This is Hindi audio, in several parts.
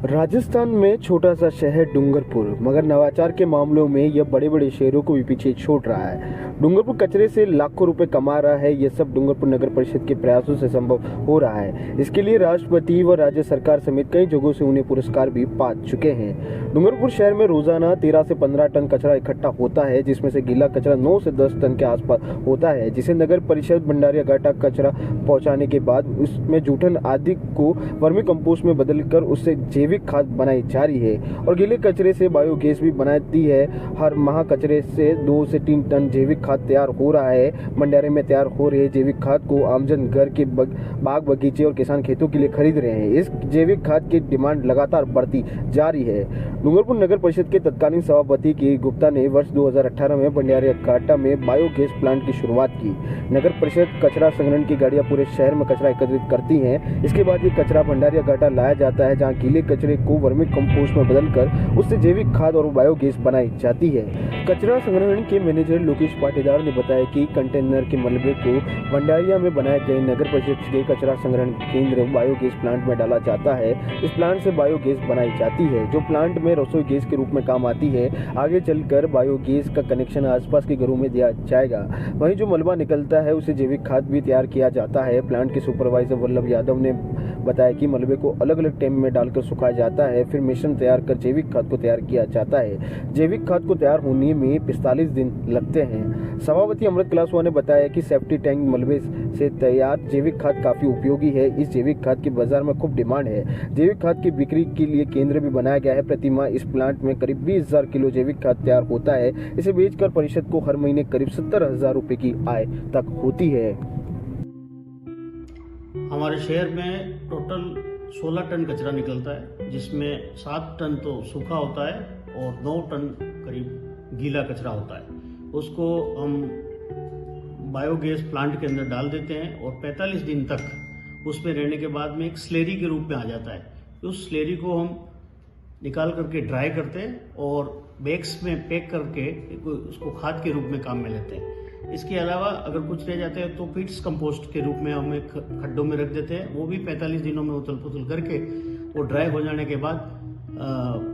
राजस्थान में छोटा सा शहर डूंगरपुर, मगर नवाचार के मामलों में यह बड़े बड़े शहरों को भी पीछे छोड़ रहा है। डूंगरपुर कचरे से लाखों रुपए कमा रहा है। यह सब डूंगरपुर नगर परिषद के प्रयासों से संभव हो रहा है। इसके लिए राष्ट्रपति व राज्य सरकार समेत कई जगहों से उन्हें पुरस्कार भी पा चुके हैं। डूंगरपुर शहर में रोजाना 13 से 15 टन कचरा इकट्ठा होता है, जिसमें से गीला कचरा 9 से 10 टन के आसपास होता है, जिसे नगर परिषद भंडारिया घाटा कचरा पहुंचाने के बाद उसमें जूठन आदि को वर्मी कंपोस्ट में बदलकर उससे जैविक खाद बनाई जा रही है और गीले कचरे से बायोगैस भी बनाती है। हर माह कचरे से 2 से 3 टन जैविक खाद तैयार हो रहा है। भंडारे में तैयार हो रहे जैविक खाद को आमजन घर के बाग बगीचे और किसान खेतों के लिए खरीद रहे हैं। इस जैविक खाद की डिमांड लगातार बढ़ती जा रही है। डूंगरपुर नगर परिषद के तत्कालीन सभापति के गुप्ता ने वर्ष 2018 में भंडारिया घाटा में बायोगैस प्लांट की शुरुआत की। नगर परिषद कचरा संग्रहण की गाड़ियां पूरे शहर में कचरा एकत्रित करती हैं। इसके बाद ये कचरा भंडारिया घाटा लाया जाता है, जहां गीले कचरे को वर्मी कंपोस्ट में बदलकर उससे जैविक खाद और बायोगैस बनाई जाती है। कचरा संग्रहण के मैनेजर लोकेश पाटीदार ने बताया कि कंटेनर के मलबे को भंडारिया में बनाए गए नगर परिषद के कचरा संग्रहण केंद्र बायोगैस प्लांट में डाला जाता है। इस प्लांट से बायोगैस बनाई जाती है, जो प्लांट में रसोई गैस के रूप में काम आती है। आगे चलकर बायोगैस का कनेक्शन आसपास के घरों में दिया जाएगा। वहीं जो मलबा निकलता है उसे जैविक खाद भी तैयार किया जाता है। प्लांट के सुपरवाइजर वल्लभ यादव ने बताया कि मलबे को अलग अलग टैंक में डालकर सुखाया जाता है, फिर मिश्रण तैयार कर जैविक खाद को तैयार किया जाता है। जैविक खाद को तैयार होने में 45 दिन लगते हैं। सभापति अमृत कलासवा ने बताया कि सेफ्टी टैंक मलबे से तैयार जैविक खाद काफी उपयोगी है। इस जैविक खाद की बाजार में खूब डिमांड है। जैविक खाद की बिक्री के लिए केंद्र भी बनाया गया है। प्रति माह इस प्लांट में करीब 20,000 किलो जैविक खाद तैयार होता है। इसे बेचकर परिषद को हर महीने करीब 70,000 रुपए की आय तक होती है। हमारे शहर में टोटल 16 टन कचरा निकलता है, जिसमें 7 टन तो सूखा होता है और 9 टन करीब गीला कचरा होता है। उसको हम बायोगैस प्लांट के अंदर डाल देते हैं और 45 दिन तक उसमें रहने के बाद में एक स्लेरी के रूप में आ जाता है। उस स्लेरी को हम निकाल करके ड्राई करते हैं और बैग्स में पैक करके उसको खाद के रूप में काम में लेते हैं। इसके अलावा अगर कुछ रह जाते हैं तो पिट्स कंपोस्ट के रूप में हम एक खड्डों में रख देते हैं। वो भी 45 दिनों में उथल पुथल करके वो ड्राई हो जाने के बाद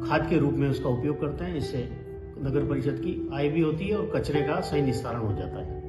खाद के रूप में उसका उपयोग करते हैं। इससे नगर परिषद की आय भी होती है और कचरे का सही निस्तारण हो जाता है।